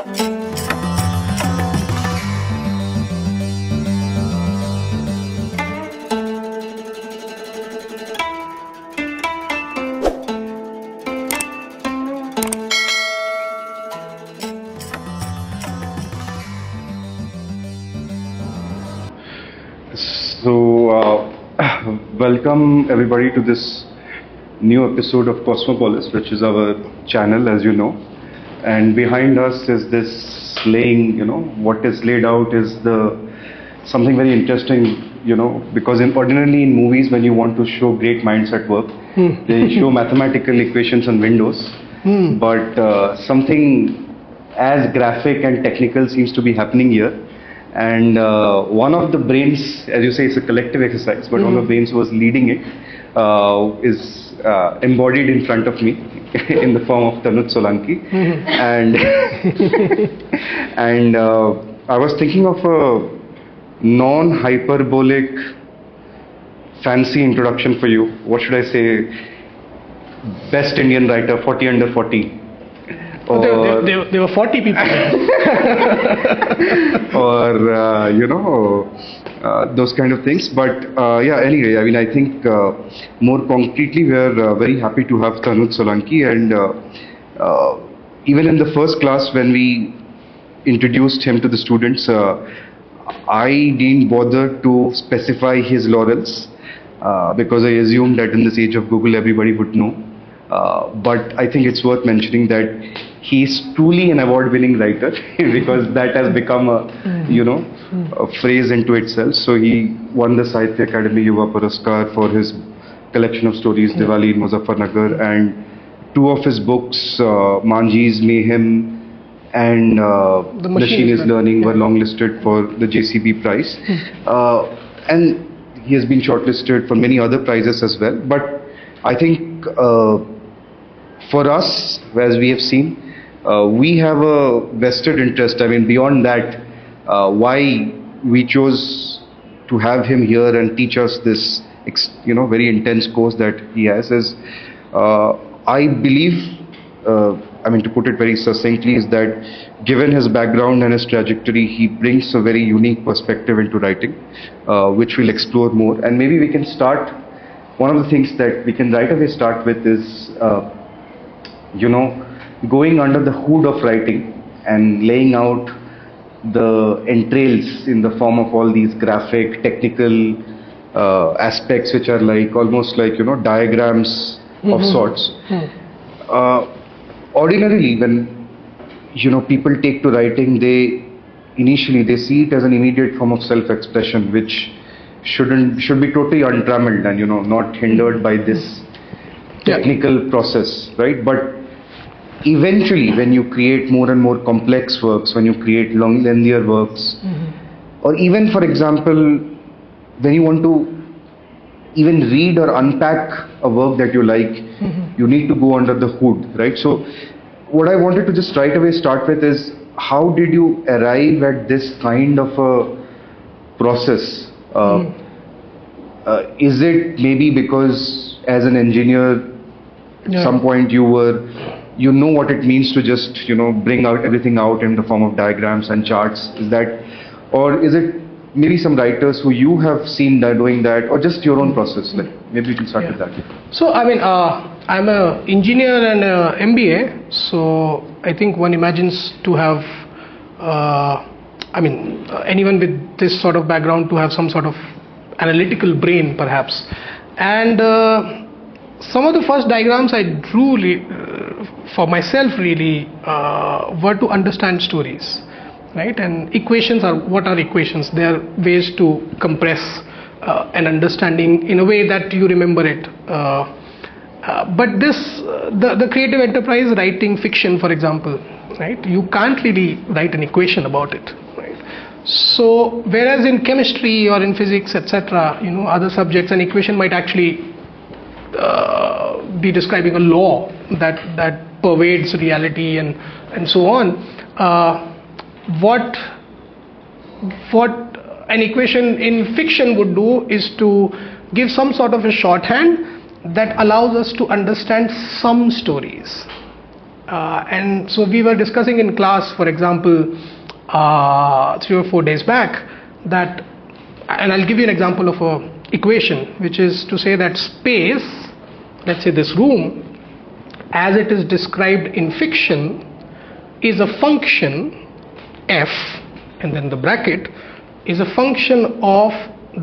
So, welcome everybody to this new episode of Cosmopolis, which is our channel, as you know. And behind us is this laying, what is laid out is something very interesting, because ordinarily in movies, when you want to show great minds at work, they show mathematical equations on windows. But something as graphic and technical seems to be happening here. And one of the brains, as you say, it's a collective exercise, but one of the brains who was leading it is embodied in front of me in the form of Tanuj Solanki. And and I was thinking of a non-hyperbolic, fancy introduction for you. What should I say? Best Indian writer, 40 under 40. There were 40 people there. Or, those kind of things. But anyway, I mean, I think more concretely, we are very happy to have Tanuj Solanki. And even in the first class, when we introduced him to the students, I didn't bother to specify his laurels because I assumed that in this age of Google, everybody would know. But I think it's worth mentioning that he's truly an award-winning writer because that has become a phrase into itself. So he won the Sahiya Akademi Yuva Puraskar for his collection of stories, Diwali in Muzaffarnagar, and two of his books, Manji's Mayhem and The Machine is Learning, were longlisted for the JCB prize. And he has been shortlisted for many other prizes as well. But I think for us, as we have seen, we have a vested interest. I mean, beyond that, why we chose to have him here and teach us this, very intense course that he has is, I believe, to put it very succinctly, is that given his background and his trajectory, he brings a very unique perspective into writing, which we'll explore more. And maybe we can start. One of the things that we can right away start with is, going under the hood of writing and laying out the entrails in the form of all these graphic, technical aspects, which are almost like diagrams of sorts. Ordinarily, when people take to writing, they see it as an immediate form of self-expression, which should be totally untrammeled and not hindered by this technical process, right? But eventually, when you create more and more complex works, when you create lengthier works, or even, for example, when you want to even read or unpack a work that you like, you need to go under the hood, right? So what I wanted to just right away start with is, how did you arrive at this kind of a process? Is it maybe because as an engineer, at some point you know what it means to just bring out everything out in the form of diagrams and charts? Is that, or is it maybe some writers who you have seen doing that, or just your own process? Maybe we can start with that. So I'm an engineer and an MBA, so I think one imagines to have anyone with this sort of background to have some sort of analytical brain, perhaps. And some of the first diagrams I drew for myself really were to understand stories, right? And equations what are equations? They are ways to compress an understanding in a way that you remember it. But the creative enterprise, writing fiction, for example, right? You can't really write an equation about it, right? So whereas in chemistry or in physics, etc., other subjects, an equation might actually be describing a law that pervades reality and so on. What an equation in fiction would do is to give some sort of a shorthand that allows us to understand some stories. And so we were discussing in class, for example, 3 or 4 days back, that, and I'll give you an example of a equation, which is to say that space, let's say this room, as it is described in fiction, is a function f, and then the bracket, is a function of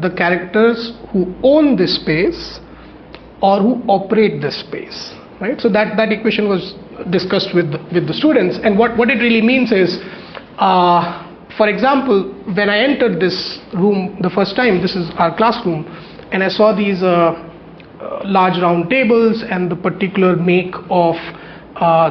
the characters who own this space or who operate this space, right? So that equation was discussed with the students, and what it really means is, for example, when I entered this room the first time, this is our classroom, and I saw these large round tables and the particular make of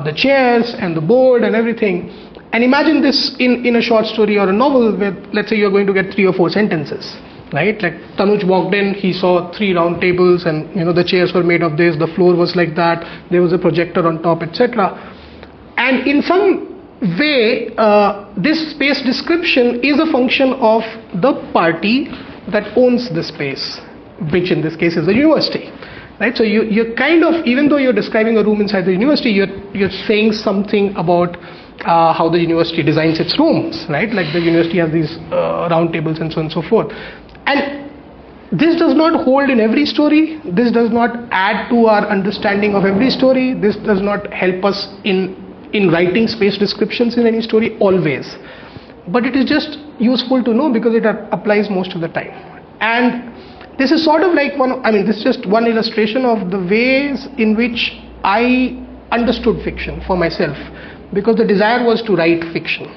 the chairs and the board and everything. And imagine this in a short story or a novel where, let's say, you're going to get 3 or 4 sentences, right? Like Tanuj walked in, he saw 3 round tables, and the chairs were made of this, the floor was like that, there was a projector on top, etc. And in some way, this space description is a function of the party that owns the space, which in this case is the university, right? So you're kind of, even though you're describing a room inside the university, you're saying something about how the university designs its rooms, right? Like the university has these round tables and so on and so forth. And this does not hold in every story. This does not add to our understanding of every story. This does not help us in writing space descriptions in any story always. But it is just useful to know because it applies most of the time. And this is sort of like this is just one illustration of the ways in which I understood fiction for myself, because the desire was to write fiction.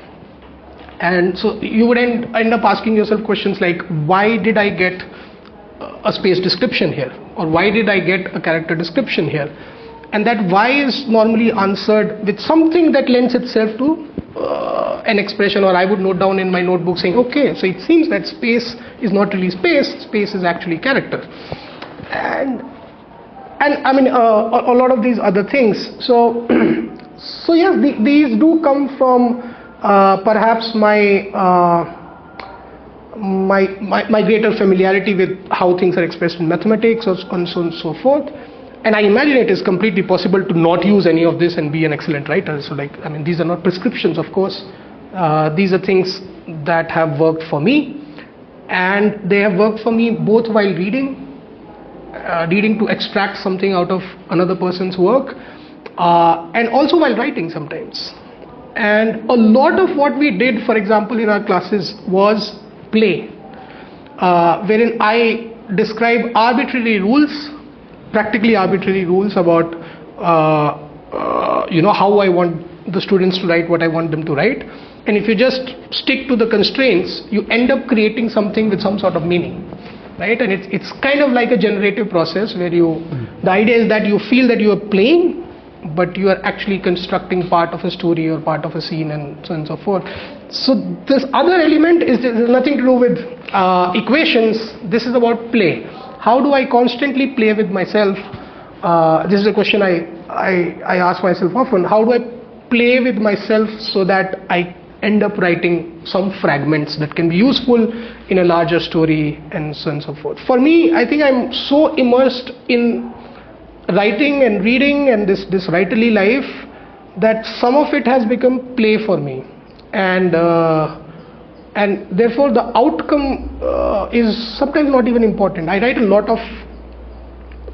And so you would end up asking yourself questions like, why did I get a space description here, or why did I get a character description here? And that why is normally answered with something that lends itself to an expression, or I would note down in my notebook saying, okay, so it seems that space is not really space is actually character. And I mean a lot of these other things. So so yes, these do come from perhaps my greater familiarity with how things are expressed in mathematics, or so on and so forth. And I imagine it is completely possible to not use any of this and be an excellent writer. So these are not prescriptions, of course. These are things that have worked for me, and they have worked for me both while reading to extract something out of another person's work, and also while writing sometimes. And a lot of what we did, for example, in our classes was play, wherein I describe practically arbitrary rules about how I want the students to write what I want them to write. And if you just stick to the constraints, you end up creating something with some sort of meaning, right? And it's kind of like a generative process where the idea is that you feel that you are playing, but you are actually constructing part of a story or part of a scene, and so on and so forth. So this other element is nothing to do with equations. This is about play. How do I constantly play with myself? This is a question I ask myself often. How do I play with myself so that I end up writing some fragments that can be useful in a larger story, and so on and so forth? For me, I think I'm so immersed in writing and reading and this writerly life that some of it has become play for me, and therefore the outcome is sometimes not even important. I write a lot of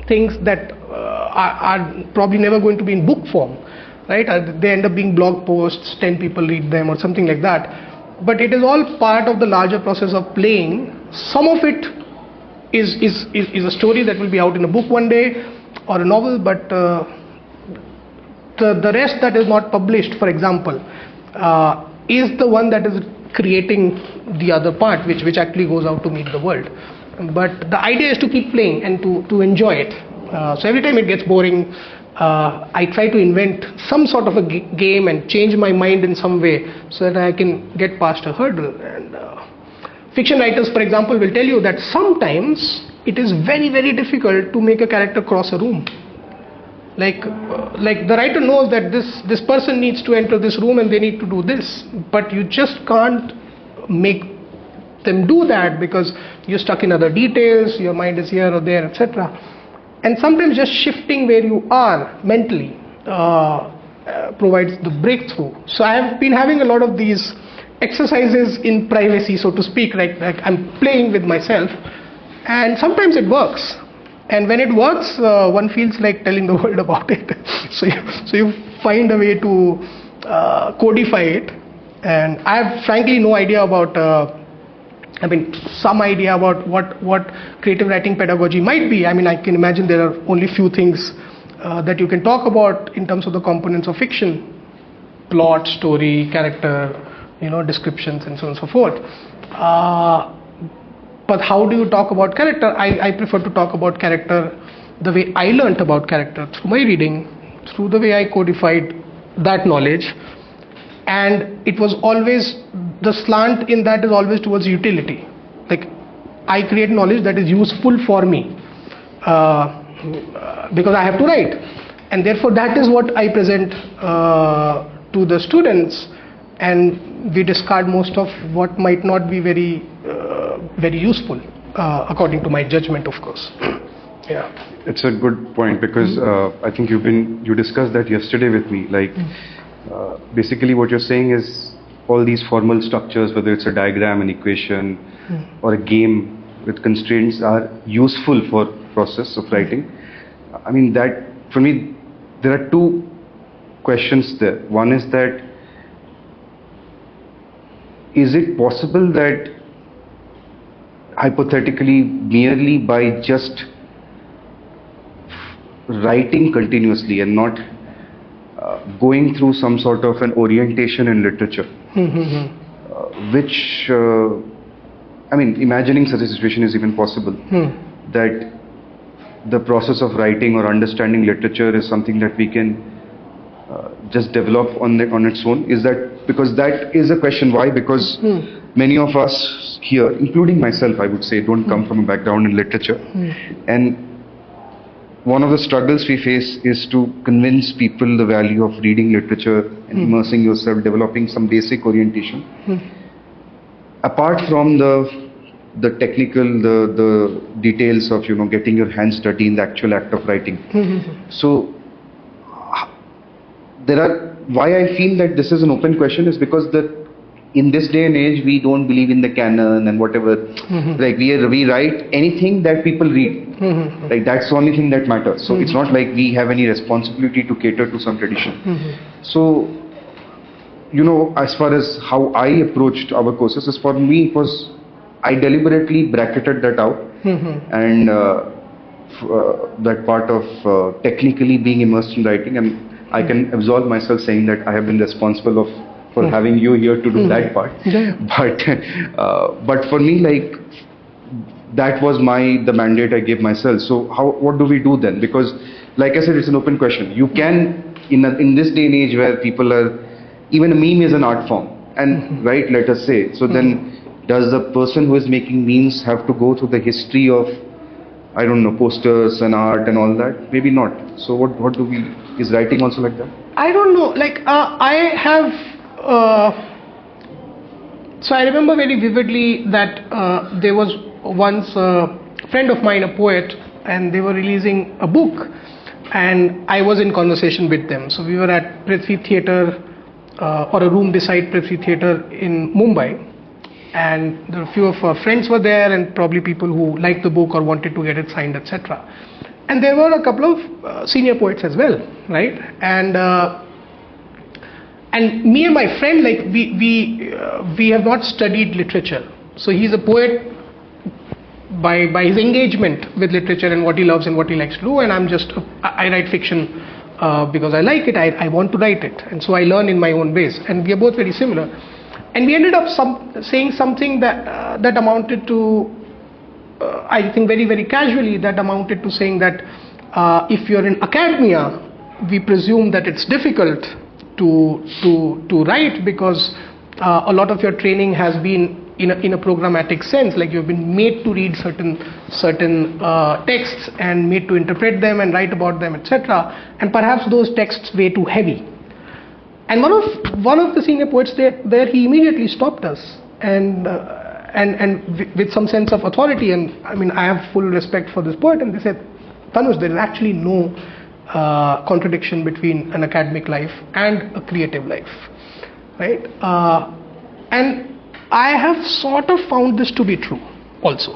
things that are probably never going to be in book form, right? They end up being blog posts, 10 people read them or something like that, but it is all part of the larger process of playing. Some of it is a story that will be out in a book one day, or a novel, but the rest that is not published, for example, is the one that is creating the other part, which actually goes out to meet the world. But the idea is to keep playing and to enjoy it. So every time it gets boring, I try to invent some sort of a game and change my mind in some way so that I can get past a hurdle. And fiction writers, for example, will tell you that sometimes it is very, very difficult to make a character cross a room. Like the writer knows that this person needs to enter this room and they need to do this, but you just can't make them do that because you're stuck in other details, your mind is here or there, etc. And sometimes just shifting where you are mentally provides the breakthrough. So I have been having a lot of these exercises in privacy, so to speak, like I'm playing with myself, and sometimes it works. And when it works, one feels like telling the world about it. So you find a way to codify it. And I have frankly no idea about, some idea about what creative writing pedagogy might be. I mean, I can imagine there are only few things that you can talk about in terms of the components of fiction: plot, story, character, descriptions, and so on and so forth. But how do you talk about character? I prefer to talk about character the way I learnt about character, through my reading, through the way I codified that knowledge. And it was always, the slant in that is always towards utility. Like, I create knowledge that is useful for me, because I have to write. And therefore that is what I present to the students, and we discard most of what might not be very useful, according to my judgment, of course. Yeah. It's a good point, because I think you discussed that yesterday with me. Like, basically what you're saying is all these formal structures, whether it's a diagram, an equation, or a game with constraints, are useful for process of writing. I mean, that for me, there are two questions there. One is that, is it possible that hypothetically, merely by just writing continuously and not going through some sort of an orientation in literature, which, imagining such a situation is even possible, that the process of writing or understanding literature is something that we can just develop on its own? Is that, because that is a question. Why? Because many of us here, including myself, I would say, don't come from a background in literature. And one of the struggles we face is to convince people the value of reading literature and immersing yourself, developing some basic orientation. Apart from the technical, the details of, getting your hands dirty in the actual act of writing. So, why I feel that this is an open question is because in this day and age, we don't believe in the canon and whatever. Like, we write anything that people read. Like, that's the only thing that matters. So it's not like we have any responsibility to cater to some tradition. So, as far as how I approached our courses, is for me, I deliberately bracketed that out. And that part of technically being immersed in writing, and I can absolve myself saying that I have been responsible for having you here to do that part. But for me, like, that was the mandate I gave myself. So what do we do then? Because, like I said, it's an open question. You can, in this day and age where people are, even a meme is an art form, and right, let us say. So then, does the person who is making memes have to go through the history of, I don't know, posters and art and all that? Maybe not. So what do we, is writing also like that? I don't know. Like, I have, so I remember very vividly that there was once a friend of mine, a poet, and they were releasing a book, and I was in conversation with them. So we were at Prithvi Theatre, or a room beside Prithvi Theatre in Mumbai, and there were a few of our friends were there, and probably people who liked the book or wanted to get it signed, etc. And there were a couple of senior poets as well, right? And me and my friend, like, we have not studied literature. So he's a poet by his engagement with literature and what he loves and what he likes to do, and I write fiction because I like it, I want to write it, and so I learn in my own ways, and we are both very similar. And we ended up saying something that amounted to, I think very, very casually, that amounted to saying that if you're in academia, we presume that it's difficult to write because a lot of your training has been in a programmatic sense, like you've been made to read certain texts and made to interpret them and write about them, etc. And perhaps those texts weigh too heavy. And one of the senior poets there, he immediately stopped us and with some sense of authority. And I mean, I have full respect for this poet. And they said, Tanuj, there is actually no contradiction between an academic life and a creative life, right? And I have sort of found this to be true also.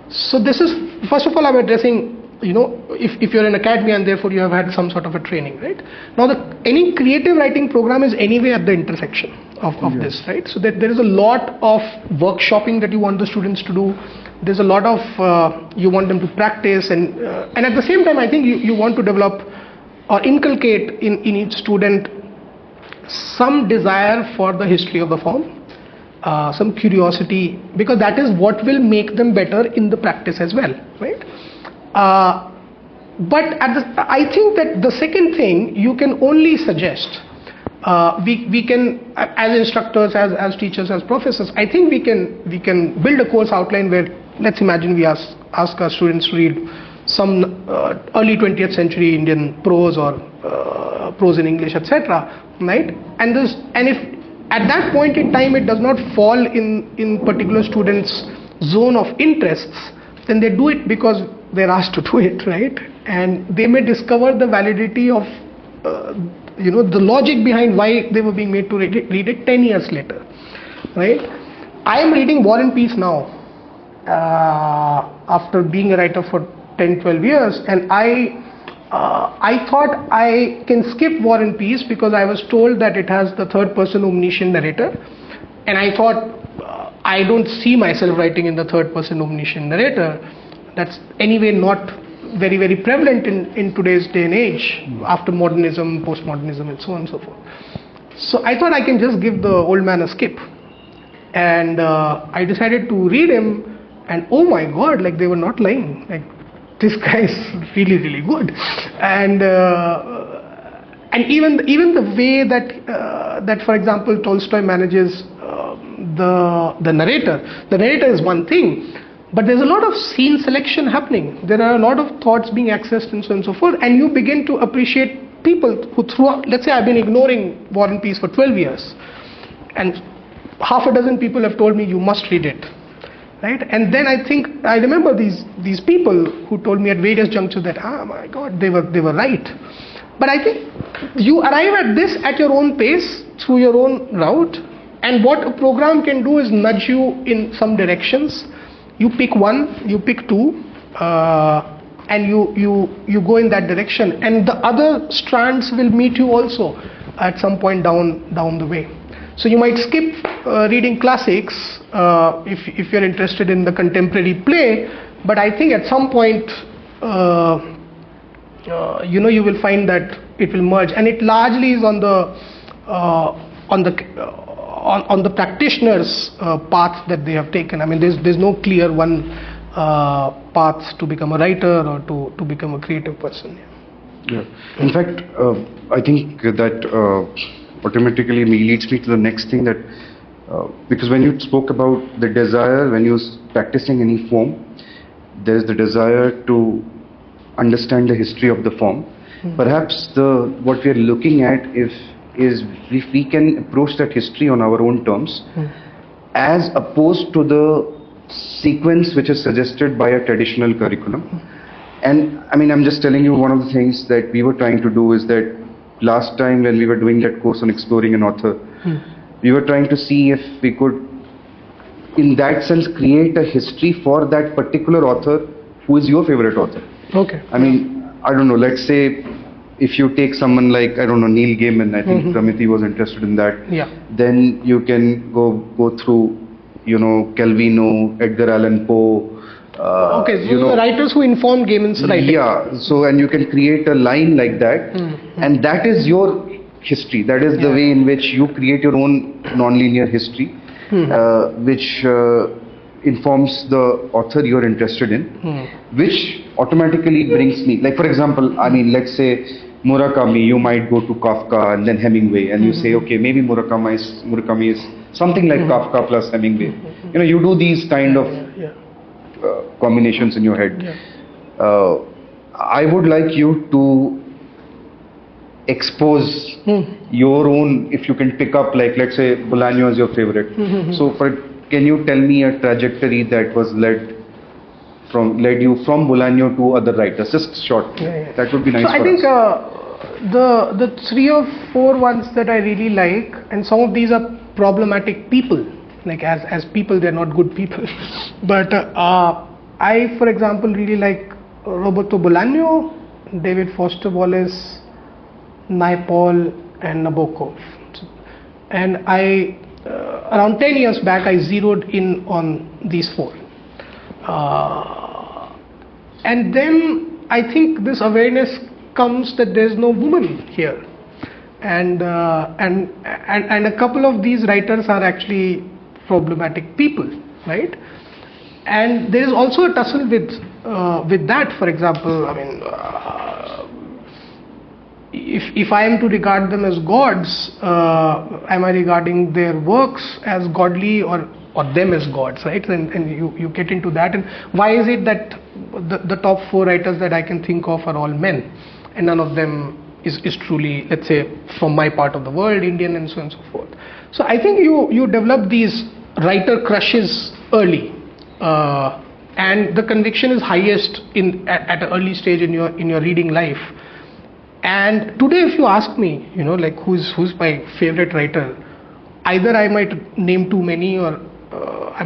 So this is, first of all, I'm addressing, if you're in academia and therefore you have had some sort of a training, right? Now, any creative writing program is anyway at the intersection of this, right? So that there is a lot of workshopping that you want the students to do. There's a lot of, you want them to practice, and at the same time, I think you want to develop or inculcate in each student some desire for the history of the form, some curiosity, because that is what will make them better in the practice as well, right? But I think that the second thing you can only suggest, we can, as instructors, as teachers, as professors, I think we can build a course outline where, let's imagine we ask our students to read some early 20th century Indian prose or prose in English, etc., right? And if at that point in time it does not fall in particular students' zone of interests, then they do it because they're asked to do it, right? And they may discover the validity of the logic behind why they were being made to read it 10 years later, right? I am reading War and Peace now, after being a writer for 10-12 years, and I thought I can skip War and Peace because I was told that it has the third person omniscient narrator, and I thought I don't see myself writing in the third person omniscient narrator. That's anyway not very, very prevalent in today's day and age, after modernism, postmodernism, and so on and so forth. So I thought I can just give the old man a skip, and I decided to read him, and oh my God, like, they were not lying. Like, this guy is really, really good, and even the way that for example Tolstoy manages the narrator. The narrator is one thing, but there's a lot of scene selection happening. There are a lot of thoughts being accessed and so on and so forth, and you begin to appreciate people who throughout, let's say I've been ignoring War and Peace for 12 years, and half a dozen people have told me you must read it, right? And then I remember these people who told me at various junctures that, oh my God, they were right. But I think you arrive at this at your own pace, through your own route, and what a program can do is nudge you in some directions. You pick one, you pick two, and you go in that direction, and the other strands will meet you also at some point down the way. So you might skip reading classics if you're interested in the contemporary play, but I think at some point you will find that it will merge, and it largely is on the practitioner's path that they have taken. I mean, there's no clear one path to become a writer or to become a creative person. Yeah. In fact, I think that automatically leads me to the next thing, that because when you spoke about the desire, when you're practicing any form, there's the desire to understand the history of the form. Perhaps what we are looking at is if we can approach that history on our own terms, as opposed to the sequence which is suggested by a traditional curriculum. And I mean, I'm just telling you, one of the things that we were trying to do is that last time when we were doing that course on exploring an author, we were trying to see if we could, in that sense, create a history for that particular author who is your favorite author. Okay. I mean, I don't know, let's say if you take someone like, I don't know, Neil Gaiman, I think Pramiti was interested in that. Yeah. Then you can go through, Calvino, Edgar Allan Poe. Okay, so the writers who informed Gaiman's writing. Yeah, so and you can create a line like that, and that is your history. That is the way in which you create your own non-linear history, which informs the author you're interested in, which automatically brings me, like for example, I mean, let's say Murakami, you might go to Kafka and then Hemingway, and you say, okay, maybe Murakami is something like Kafka plus Hemingway. You do these kind of combinations in your head. I would like you to expose your own, if you can pick up, like let's say Bolaño is your favorite. So can you tell me a trajectory that was led led you from Bolaño to other writers? Just short. Yeah. That would be nice. So I think the 3 or 4 ones that I really like, and some of these are problematic people. Like as people, they're not good people. But I, for example, really like Roberto Bolaño, David Foster Wallace, Naipaul, and Nabokov. And I, around 10 years back, I zeroed in on these 4. And then I think this awareness comes that there's no woman here. And a couple of these writers are actually problematic people, right? And there is also a tussle with that. For example, I mean, if I am to regard them as gods, am I regarding their works as godly or them as gods, right? And you get into that. And why is it that the top 4 writers that I can think of are all men, and none of them is truly, let's say, from my part of the world, Indian, and so on and so forth. So I think you develop these writer crushes early, and the conviction is highest at an early stage in your reading life. And today, if you ask me, like who's my favorite writer, either I might name too many, or I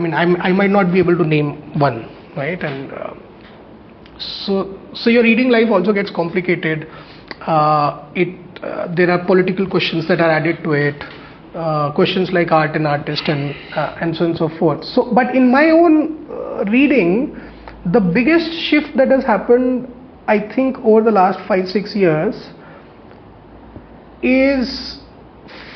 might not be able to name one, right? And so your reading life also gets complicated. There are political questions that are added to it, questions like art and artist, and so on and so forth. So, but in my own reading, the biggest shift that has happened, I think, over the last 5-6 years is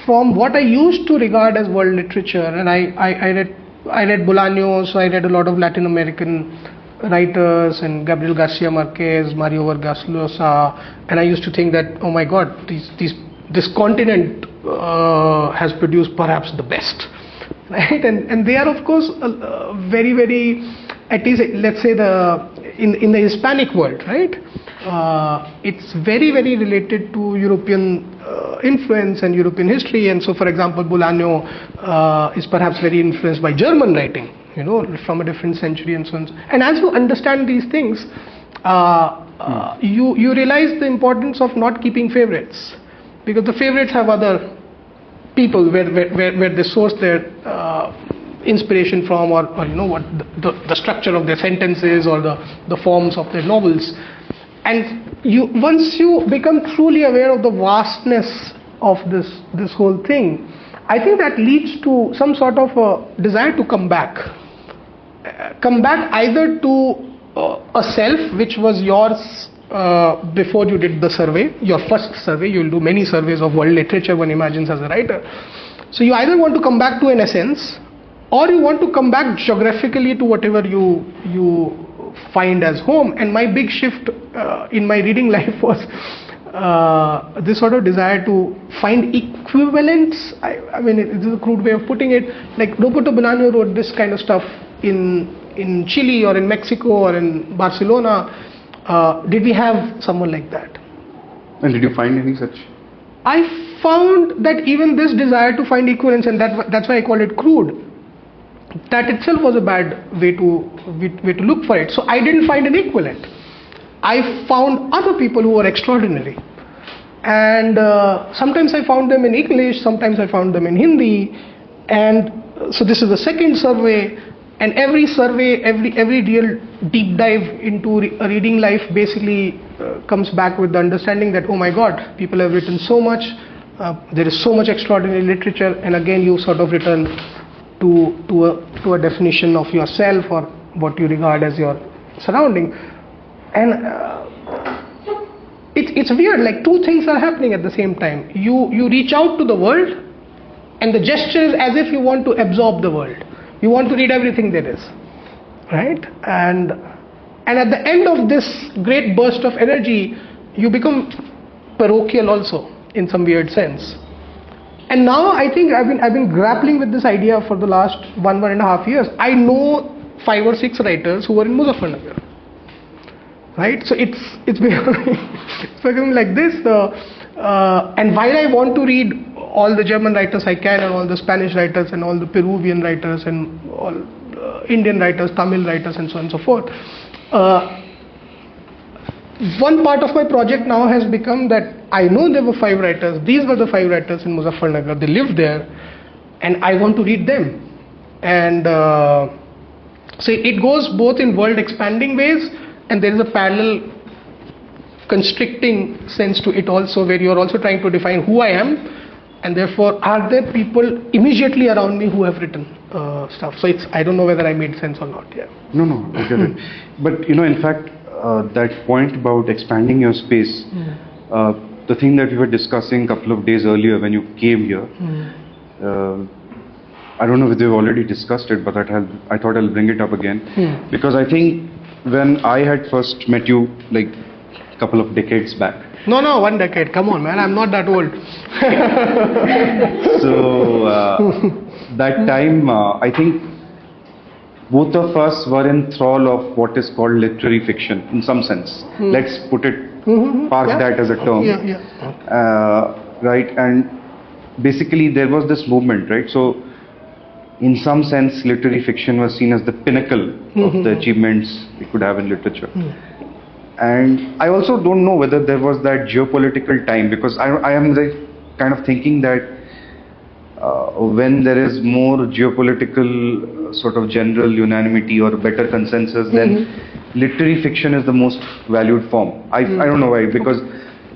from what I used to regard as world literature, and I read Bolaño, so I read a lot of Latin American writers and Gabriel Garcia Marquez, Mario Vargas Llosa, and I used to think that, oh my God, this continent has produced perhaps the best, right? And they are, of course, very, very, at least let's say in the Hispanic world, right? It's very, very related to European influence and European history. And so, for example, Bolaño is perhaps very influenced by German writing, from a different century and so on. And as you understand these things, you realize the importance of not keeping favorites, because the favorites have other people where they source their inspiration from, or what the structure of their sentences or the forms of their novels. And once you become truly aware of the vastness of this whole thing, I think that leads to some sort of a desire to come back either to a self which was yours before you did the survey, your first survey. You will do many surveys of world literature, one imagines, as a writer. So you either want to come back to an essence, or you want to come back geographically to whatever you find as home. And my big shift in my reading life was this sort of desire to find equivalents. I mean, it is a crude way of putting it. Like Roberto Bolaño wrote this kind of stuff in Chile or in Mexico or in Barcelona. Did we have someone like that? And did you find any such? I found that even this desire to find equivalents, and that's why I call it crude, that itself was a bad way to look for it. So I didn't find an equivalent. I found other people who were extraordinary, and sometimes I found them in English, sometimes I found them in Hindi, and so this is the second survey. And every survey, every real deep dive into a reading life basically comes back with the understanding that, oh my God, people have written so much, there is so much extraordinary literature, and again you sort of return to a definition of yourself or what you regard as your surrounding. And it's weird, like two things are happening at the same time. You reach out to the world, and the gesture is as if you want to absorb the world. You want to read everything there is, right? And at the end of this great burst of energy, you become parochial also in some weird sense. And now I think I've been grappling with this idea for the last 1.5 years. I know 5 or 6 writers who were in Muzaffarnagar, right? So it's becoming like this. And while I want to read all the German writers I can, and all the Spanish writers, and all the Peruvian writers, and all Indian writers, Tamil writers, and so on and so forth, One part of my project now has become that I know there were 5 writers. These were the 5 writers in Muzaffarnagar. They lived there, and I want to read them. And so it goes both in world expanding ways, and there is a parallel constricting sense to it also, where you are also trying to define who I am, and therefore are there people immediately around me who have written stuff. So I don't know whether I made sense or not. Yeah. No, I get it. But in fact, that point about expanding your space, the thing that we were discussing a couple of days earlier when you came here, I don't know if they've already discussed it, but I thought I'll bring it up again, because I think when I had first met you, like a couple of decades back. No, 1 decade. Come on, man. I'm not that old. So that time, I think both of us were in thrall of what is called literary fiction, in some sense. Let's put it, park that as a term. Right, and basically there was this movement, right? So in some sense, literary fiction was seen as the pinnacle of the achievements we could have in literature. And I also don't know whether there was that geopolitical time, because I am kind of thinking that when there is more geopolitical sort of general unanimity or better consensus, then literary fiction is the most valued form. I don't know why, because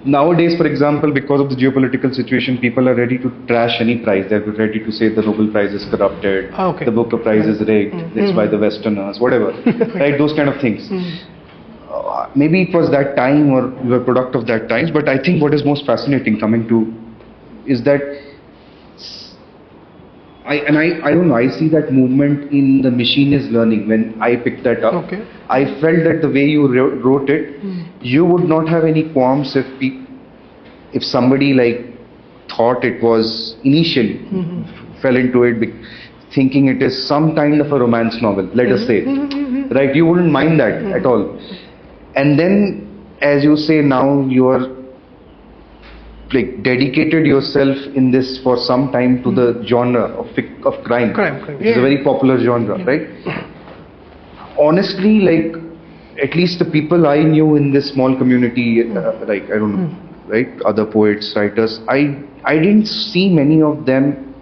nowadays, for example, because of the geopolitical situation, people are ready to trash any prize. They're ready to say the Nobel Prize is corrupted, the Booker Prize is rigged, it's by the Westerners, whatever, right? Those kind of things. Maybe it was that time, or we were product of that times, but I think what is most fascinating coming to is that I don't know, I see that movement in The Machine is Learning. When I picked that up, I felt that the way you wrote it, you would not have any qualms if somebody like thought it was initially fell into it thinking it is some kind of a romance novel, let us say, right? You wouldn't mind that at all. And then, as you say, now you are like dedicated yourself in this for some time to the genre of crime. It's a very popular genre, right? Honestly, like at least the people I knew in this small community, like I don't know, right, other poets, writers, I didn't see many of them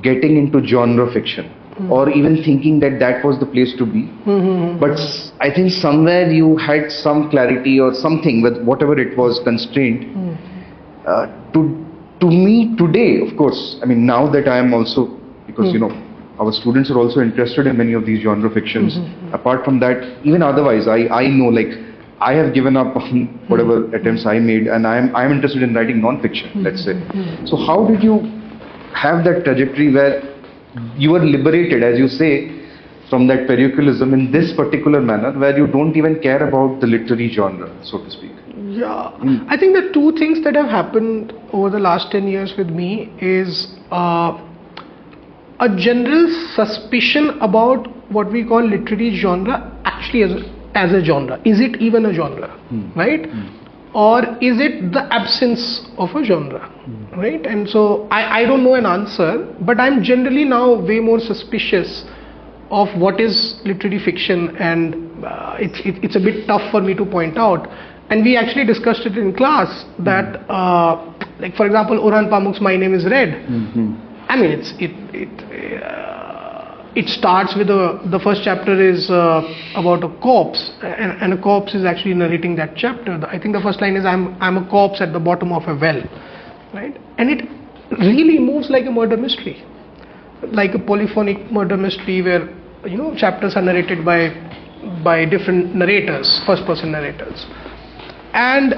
getting into genre fiction or even thinking that was the place to be. But I think somewhere you had some clarity or something with whatever it was constrained. To me today, of course, I mean, now that I am also, because our students are also interested in many of these genre fictions. Apart from that, even otherwise, I know, like, I have given up on whatever attempts I made, and I am interested in writing non-fiction, let's say. So how did you have that trajectory where you were liberated, as you say, from that periculism in this particular manner, where you don't even care about the literary genre, so to speak? Yeah, I think the two things that have happened over the last 10 years with me is a general suspicion about what we call literary genre actually as a genre. Is it even a genre, right? Or is it the absence of a genre, right? And so I don't know an answer, but I'm generally now way more suspicious of what is literary fiction, and it's a bit tough for me to point out. And we actually discussed it in class that, like for example, Orhan Pamuk's My Name is Red. I mean, it starts with the first chapter is about a corpse, and a corpse is actually narrating that chapter. I think the first line is I'm a corpse at the bottom of a well, right? And it really moves like a murder mystery, like a polyphonic murder mystery where chapters are narrated by different narrators, first person narrators. And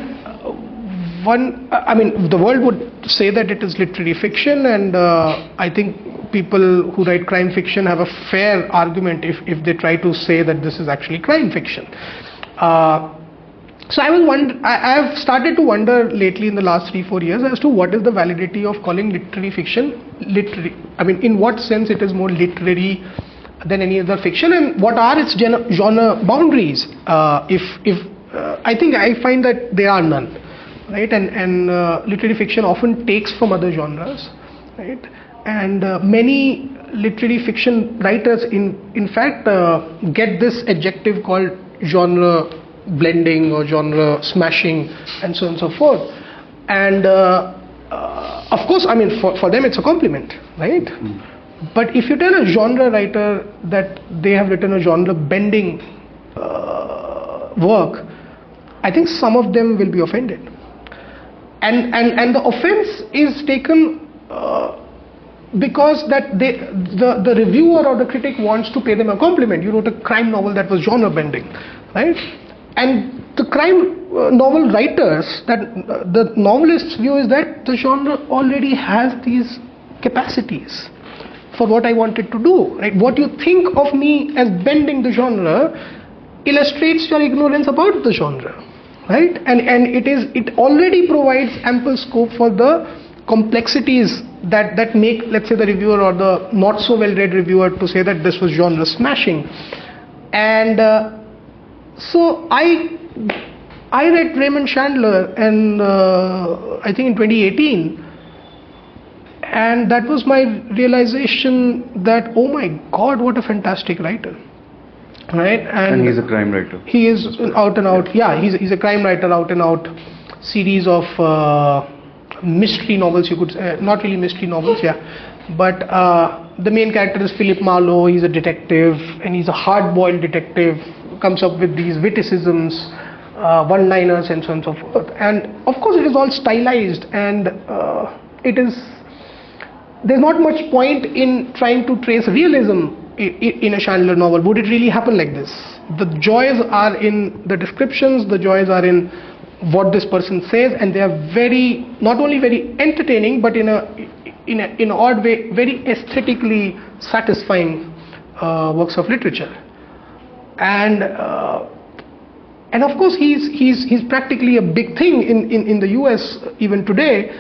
the world would say that it is literary fiction, and I think people who write crime fiction have a fair argument if they try to say that this is actually crime fiction. So I have started to wonder lately in the last 3-4 years as to what is the validity of calling literary fiction literary. I mean, in what sense it is more literary than any other fiction, and what are its genre boundaries? I think I find that there are none, right? And literary fiction often takes from other genres, right? And many literary fiction writers in fact get this adjective called genre blending or genre smashing and so on and so forth. And of course, I mean, for them it's a compliment, right? But if you tell a genre writer that they have written a genre bending work, I think some of them will be offended. And the offense is taken because that the reviewer or the critic wants to pay them a compliment. You wrote a crime novel that was genre bending, right? And the crime novel writers, that the novelist's view is that the genre already has these capacities for what I wanted to do, right? What you think of me as bending the genre illustrates your ignorance about the genre, right? And it already provides ample scope for the complexities that make, let's say, the reviewer or the not so well read reviewer to say that this was genre smashing. And so I read Raymond Chandler, and I think in 2018, and that was my realization that, oh my God, what a fantastic writer, right? And he's a crime writer. He is out and out. Yeah, he's a crime writer, out and out series of mystery novels. You could say, not really mystery novels, yeah, but the main character is Philip Marlowe. He's a detective, and he's a hard-boiled detective. Comes up with these witticisms, one-liners, and so on and so forth. And of course, it is all stylized, and there's not much point in trying to trace realism in a Chandler novel. Would it really happen like this? The joys are in the descriptions, the joys are in what this person says, and they are not only very entertaining, but in an odd way, very aesthetically satisfying works of literature. And of course, he's practically a big thing in the US even today.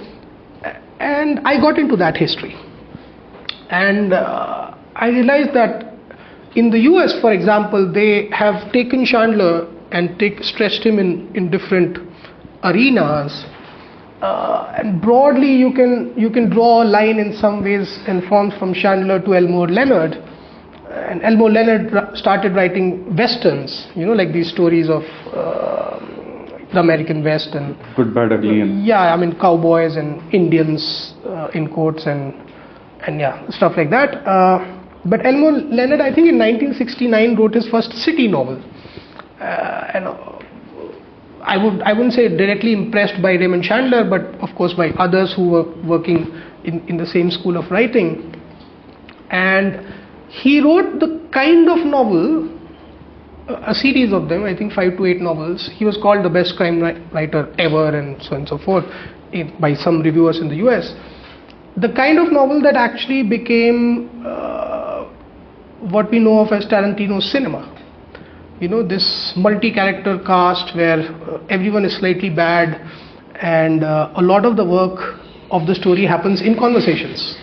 And I got into that history, and I realized that in the US, for example, they have taken Chandler and stretched him in different arenas, and broadly you can draw a line in some ways and forms from Chandler to Elmore Leonard. And Elmore Leonard started writing westerns, like these stories of the American West and Good, Bad, Ugly, and cowboys and Indians in quotes and yeah, stuff like that. But Elmore Leonard, I think in 1969, wrote his first city novel, and I wouldn't say directly impressed by Raymond Chandler, but of course by others who were working in the same school of writing. And he wrote the kind of novel, a series of them, I think 5 to 8 novels. He was called the best crime writer ever, and so on and so forth, by some reviewers in the US. The kind of novel that actually became what we know of as Tarantino's cinema. This multi-character cast where everyone is slightly bad, and a lot of the work of the story happens in conversations.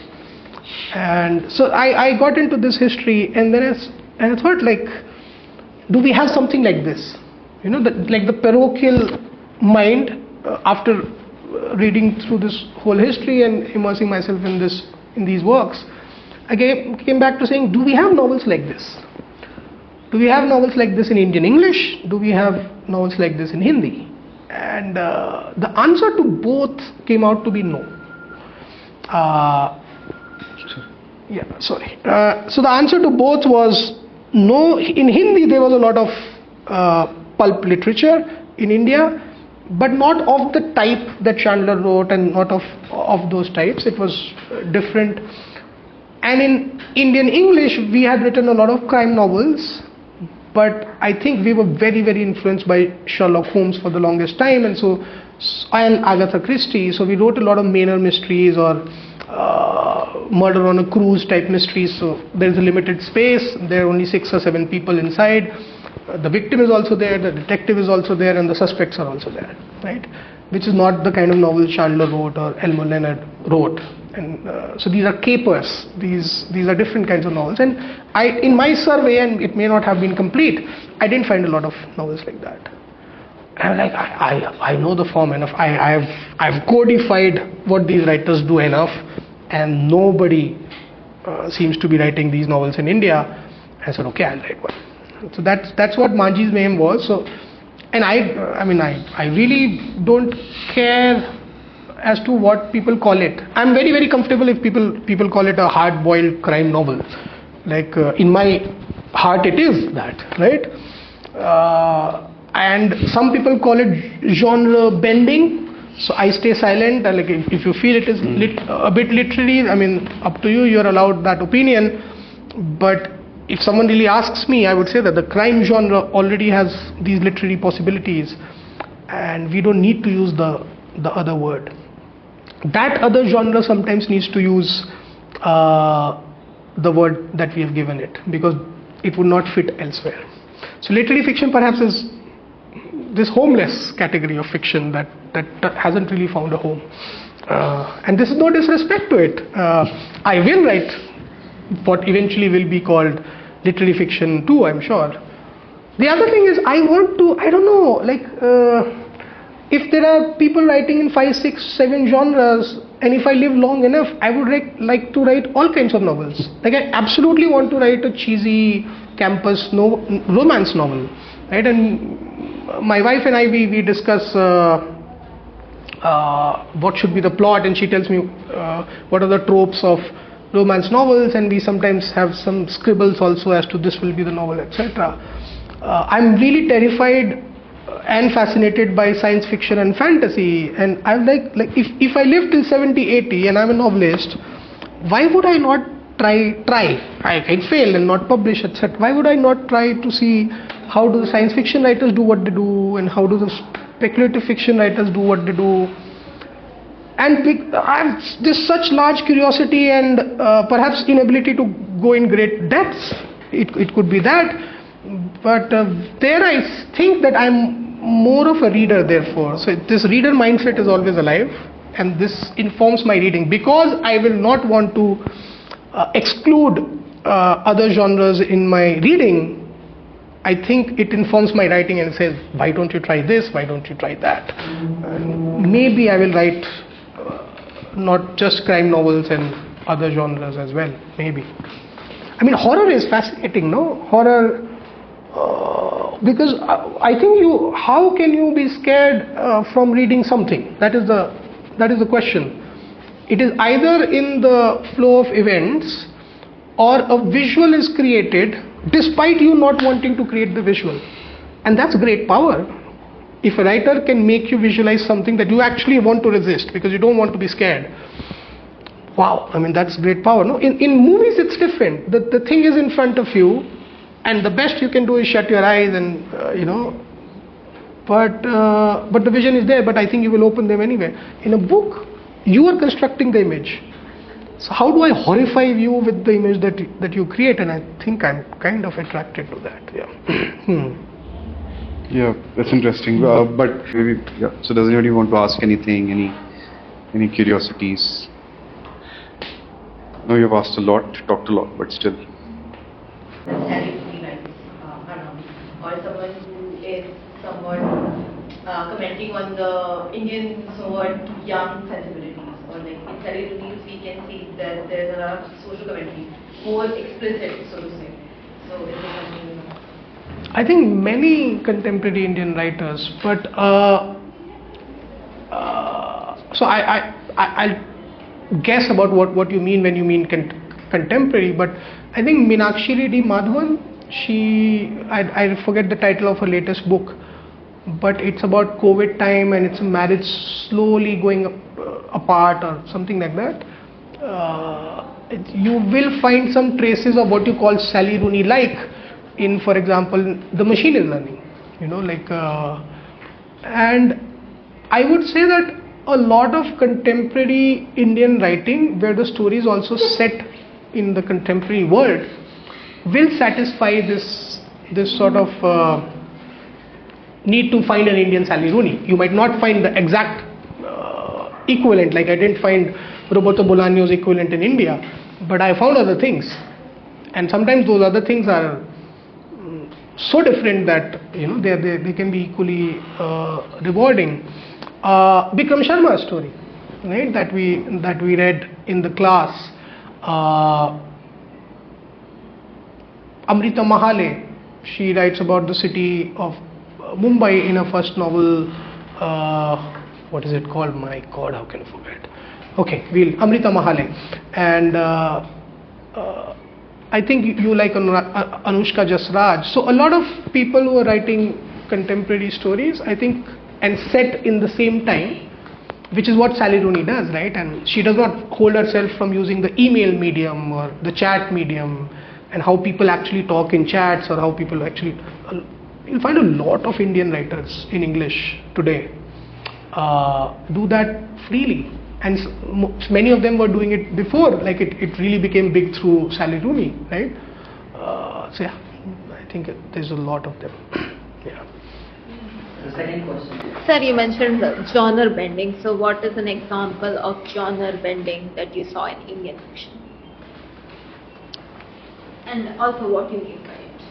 And so I got into this history, and then I thought, like, do we have something like this? Like the parochial mind, after reading through this whole history and immersing myself in these works, I came back to saying, do we have novels like this? Do we have novels like this in Indian English? Do we have novels like this in Hindi? And the answer to both came out to be no. So the answer to both was no. In Hindi, there was a lot of pulp literature in India, but not of the type that Chandler wrote, and not of those types. It was different. And in Indian English, we had written a lot of crime novels, but I think we were very, very influenced by Sherlock Holmes for the longest time, and Agatha Christie. So we wrote a lot of Manor mysteries or murder on a cruise type mysteries. So there is a limited space, there are only 6 or 7 people inside, the victim is also there, the detective is also there, and the suspects are also there, right? Which is not the kind of novel Chandler wrote or Elmore Leonard wrote. And so these are capers, these are different kinds of novels. And in my survey, and it may not have been complete, I didn't find a lot of novels like that. And I'm like, I know the form enough, I've codified what these writers do enough, and nobody seems to be writing these novels in India. I said, okay, I'll write one. So that's what Manji's Mayhem was. So, and I really don't care as to what people call it. I'm very, very comfortable if people call it a hard-boiled crime novel. Like in my heart, it is that, right? And some people call it genre bending. So I stay silent. Like if you feel it is a bit literary, I mean, up to you. You're allowed that opinion. But if someone really asks me, I would say that the crime genre already has these literary possibilities, and we don't need to use the other word. That other genre sometimes needs to use the word that we have given it, because it would not fit elsewhere. So literary fiction perhaps is this homeless category of fiction that hasn't really found a home. And this is no disrespect to it. I will write what eventually will be called literary fiction too, I'm sure. The other thing is, I want to, I don't know, like if there are people writing in 5, 6, 7 genres, and if I live long enough, I would like to write all kinds of novels. Like I absolutely want to write a cheesy campus romance novel, right? And my wife and I, we discuss what should be the plot, and she tells me what are the tropes of romance novels, and we sometimes have some scribbles also as to this will be the novel, etc. I'm really terrified and fascinated by science fiction and fantasy, and I'm like if I live till 70, 80 and I'm a novelist, why would I not try? I fail and not publish, etc. Why would I not try to see how do the science fiction writers do what they do, and how do the speculative fiction writers do what they do? And I have this such large curiosity and perhaps inability to go in great depths. It could be that, but there I think that I'm more of a reader, therefore. So this reader mindset is always alive, and this informs my reading, because I will not want to exclude other genres in my reading. I think it informs my writing and says, why don't you try this, why don't you try that? And maybe I will write not just crime novels and other genres as well, maybe. I mean, horror is fascinating, no? Horror, because I think how can you be scared from reading something? That is the question. It is either in the flow of events, or a visual is created despite you not wanting to create the visual. And that's great power. If a writer can make you visualize something that you actually want to resist because you don't want to be scared, wow, I mean, that's great power. No? In movies it's different. The thing is in front of you, and the best you can do is shut your eyes and but the vision is there, but I think you will open them anyway. In a book, you are constructing the image. So how do I horrify you with the image that you create? And I think I'm kind of attracted to that. Yeah. Yeah, that's interesting. But maybe, yeah. So does anybody want to ask anything? Any curiosities? No, you've asked a lot, talked a lot, but still. Or someone who is somewhat commenting on the Indian somewhat young sensibilities, or like in Sahiya Akademi we can see that there's a lot of social commentary, more explicit, so to say. So is there something? I think many contemporary Indian writers, but so I'll guess about what you mean when you mean contemporary, but I think Meenakshi Reddy Madhavan, I forget the title of her latest book, but it's about COVID time and it's a marriage slowly going apart or something like that. You will find some traces of what you call Sally Rooney like in, for example, The Machine is Learning, and I would say that a lot of contemporary Indian writing, where the story is also set in the contemporary world, will satisfy this sort of need to find an Indian Sally Rooney. You might not find the exact equivalent, like I didn't find Roberto Bolaño's equivalent in India, but I found other things, and sometimes those other things are so different that they can be equally rewarding. Bikram Sharma's story, right, that we read in the class, Amrita Mahale, She writes about the city of Mumbai in her first novel. What is it called? My God, how can I forget? Okay, Amrita Mahale. And I think you like Anushka Jasraj. So a lot of people who are writing contemporary stories, I think, and set in the same time, which is what Sally Rooney does, right? And she does not hold herself from using the email medium or the chat medium and how people actually talk in chats, or how people actually... You'll find a lot of Indian writers in English today do that freely. And many of them were doing it before, like it really became big through Sally Rooney, right? So yeah, I think there's a lot of them. Yeah. The second question. Sir, you mentioned genre bending. So what is an example of genre bending that you saw in Indian fiction? And also what you mean by it?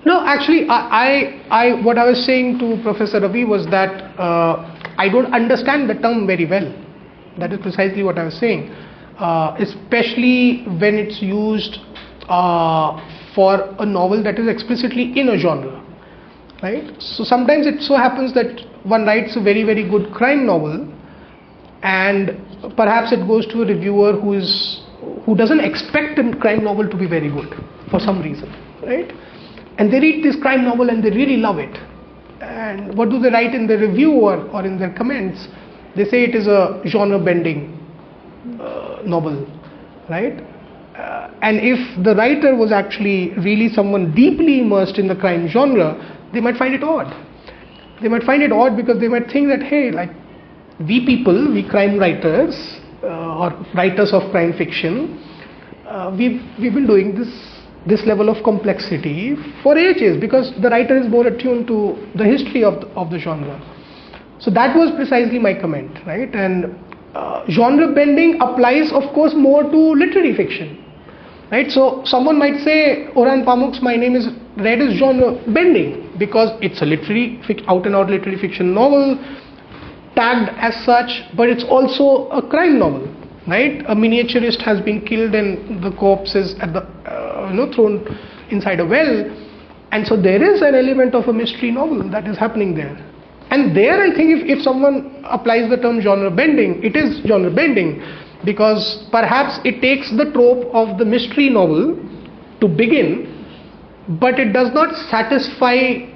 No, actually, I what I was saying to Professor Ravi was that I don't understand the term very well. That is precisely what I was saying. Especially when it's used for a novel that is explicitly in a genre, right? So sometimes it so happens that one writes a very, very good crime novel, and perhaps it goes to a reviewer who doesn't expect a crime novel to be very good for some reason, right? And they read this crime novel and they really love it. And what do they write in the review or in their comments? They say it is a genre bending novel, right? And if the writer was actually really someone deeply immersed in the crime genre, they might find it odd. They might find it odd because they might think that, hey, like we crime writers or writers of crime fiction, we've been doing this level of complexity for ages, because the writer is more attuned to the history of the genre. So that was precisely my comment, right? And genre bending applies, of course, more to literary fiction, right? So someone might say Orhan Pamuk's My Name is Red is genre bending because it's a out and out literary fiction novel, tagged as such, but it's also a crime novel, right? A miniaturist has been killed and the corpse is at the thrown inside a well, and so there is an element of a mystery novel that is happening there. And there I think if someone applies the term genre bending, it is genre bending, because perhaps it takes the trope of the mystery novel to begin, but it does not satisfy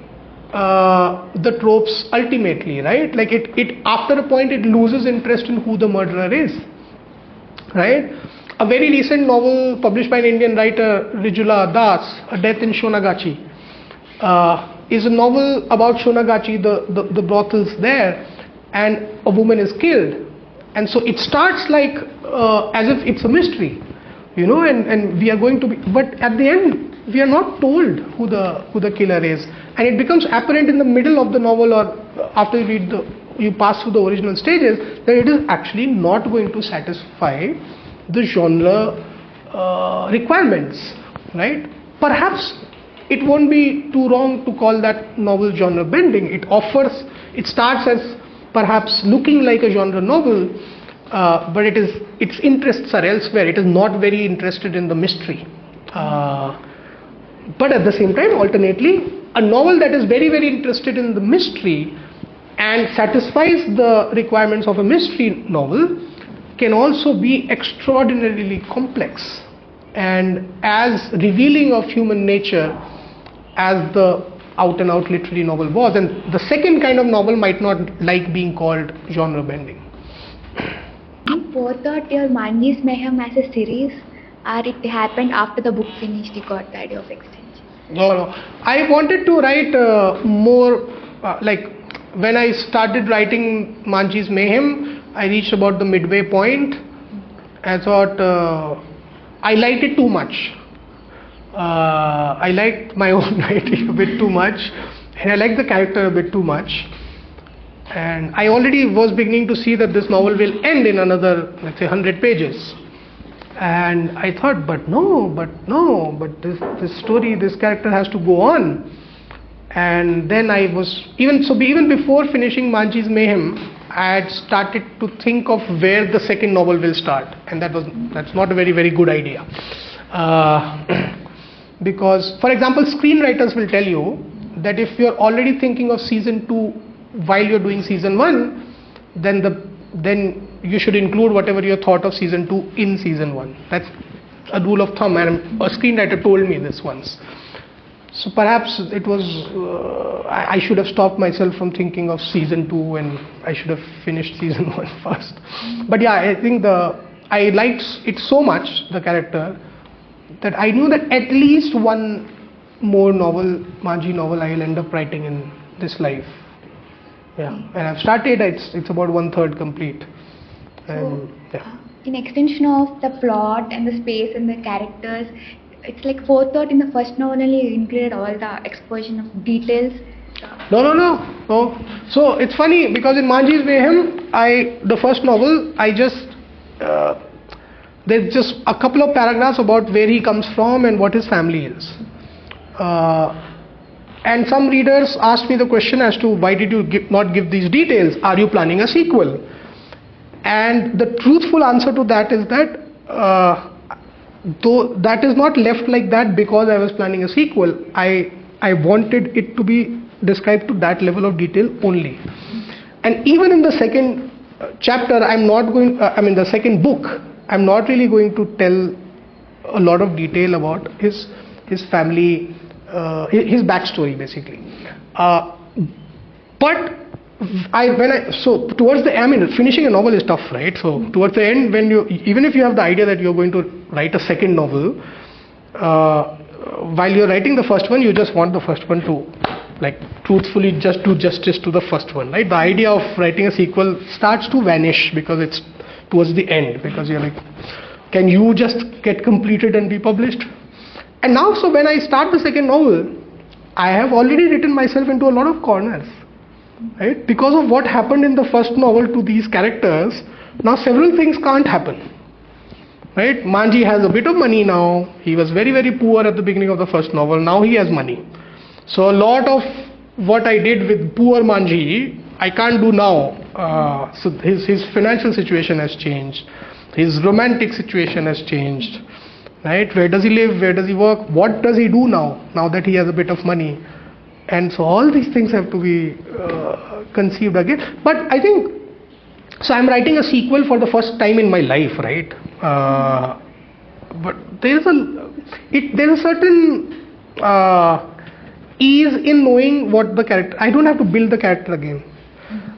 the tropes ultimately, right? Like it after a point it loses interest in who the murderer is, right? A very recent novel published by an Indian writer, Rijula Das, A Death in Shonagachi, is a novel about Shonagachi, the brothels there, and a woman is killed. And so it starts like as if it's a mystery, and we are going to be, but at the end we are not told who the killer is, and it becomes apparent in the middle of the novel or after you pass through the original stages that it is actually not going to satisfy the genre requirements, right? Perhaps it won't be too wrong to call that novel genre bending. It starts as perhaps looking like a genre novel, but its interests are elsewhere. It is not very interested in the mystery. But at the same time, alternately, a novel that is very, very interested in the mystery and satisfies the requirements of a mystery novel can also be extraordinarily complex and as revealing of human nature as the out and out literary novel was. And the second kind of novel might not like being called genre bending. You both out your Manji's Mayhem as a series, or it happened after the book finished, you got the idea of extension? No. I wanted to write more, like when I started writing Manji's Mayhem, I reached about the midway point. I thought I liked it too much. I liked my own writing a bit too much, and I liked the character a bit too much. And I already was beginning to see that this novel will end in another, let's say, 100 pages. And I thought, but this story, this character has to go on. And then I was, even before finishing Manji's Mayhem, I had started to think of where the second novel will start. And that's not a very, very good idea. because, for example, screenwriters will tell you that if you're already thinking of season 2 while you're doing season 1, then you should include whatever you thought of season 2 in season 1. That's a rule of thumb, and a screenwriter told me this once. So perhaps it was, I should have stopped myself from thinking of season 2 and I should have finished season 1 first. But yeah, I think I liked it so much, the character, that I knew that at least one more novel, Manji novel, I will end up writing in this life. Yeah, and I've started, it's about 1/3 complete. And yeah. In extension of the plot and the space and the characters, it's like 4/3 in the first novel only you included all the exposition of details. No. So it's funny because in Manji's Mayhem, the first novel, there's just a couple of paragraphs about where he comes from and what his family is. And some readers asked me the question as to why did you not give these details? Are you planning a sequel? And the truthful answer to that is that though that is not left like that because I was planning a sequel, I wanted it to be described to that level of detail only. And even in the second chapter, the second book, I'm not really going to tell a lot of detail about his family, his backstory basically. But towards the end, finishing a novel is tough, right? So towards the end, even if you have the idea that you're going to write a second novel, while you're writing the first one, you just want the first one to, truthfully, just do justice to the first one, right? The idea of writing a sequel starts to vanish because it's towards the end, because you're like, can you just get completed and be published? And now, so when I start the second novel, I have already written myself into a lot of corners. Right? Because of what happened in the first novel to these characters, now several things can't happen. Right? Manji has a bit of money now. He was very, very poor at the beginning of the first novel. Now he has money. So a lot of what I did with poor Manji, I can't do now. So his financial situation has changed. His romantic situation has changed. Right? Where does he live? Where does he work? What does he do now that he has a bit of money? And so all these things have to be conceived again. But I think, so I'm writing a sequel for the first time in my life, right? But there's a certain ease in knowing what the character, I don't have to build the character again.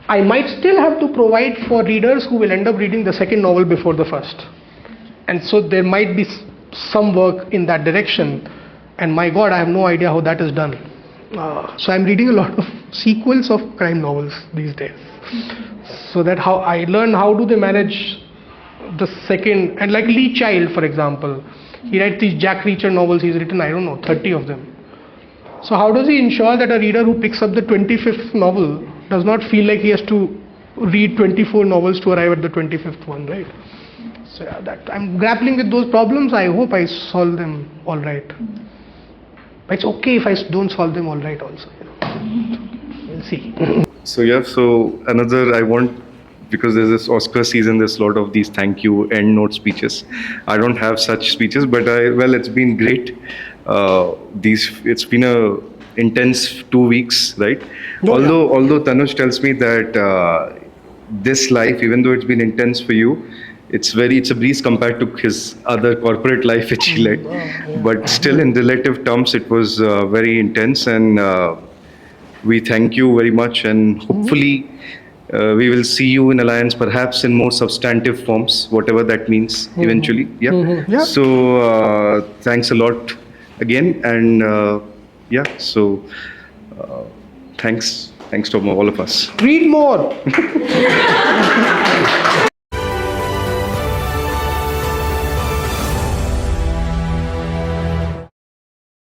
I might still have to provide for readers who will end up reading the second novel before the first. And so there might be some work in that direction. And my God, I have no idea how that is done. So I'm reading a lot of sequels of crime novels these days. So that how I learn how do they manage the second, and like Lee Child, for example, he writes these Jack Reacher novels. He's written, 30 of them. So how does he ensure that a reader who picks up the 25th novel does not feel like he has to read 24 novels to arrive at the 25th one, right? So yeah, that I'm grappling with those problems. I hope I solve them all right. But it's okay if I don't solve them all right also. We'll see. So because there's this Oscar season, there's a lot of these thank you end note speeches. I don't have such speeches, but it's been great. It's been a intense 2 weeks, right? No, although Tanuj tells me that this life, even though it's been intense for you, it's a breeze compared to his other corporate life which he led. But still, in relative terms, it was very intense, and we thank you very much, and hopefully we will see you in Alliance, perhaps in more substantive forms, whatever that means eventually. Yeah. Yeah. So thanks a lot again, and thanks to all of us. Read more.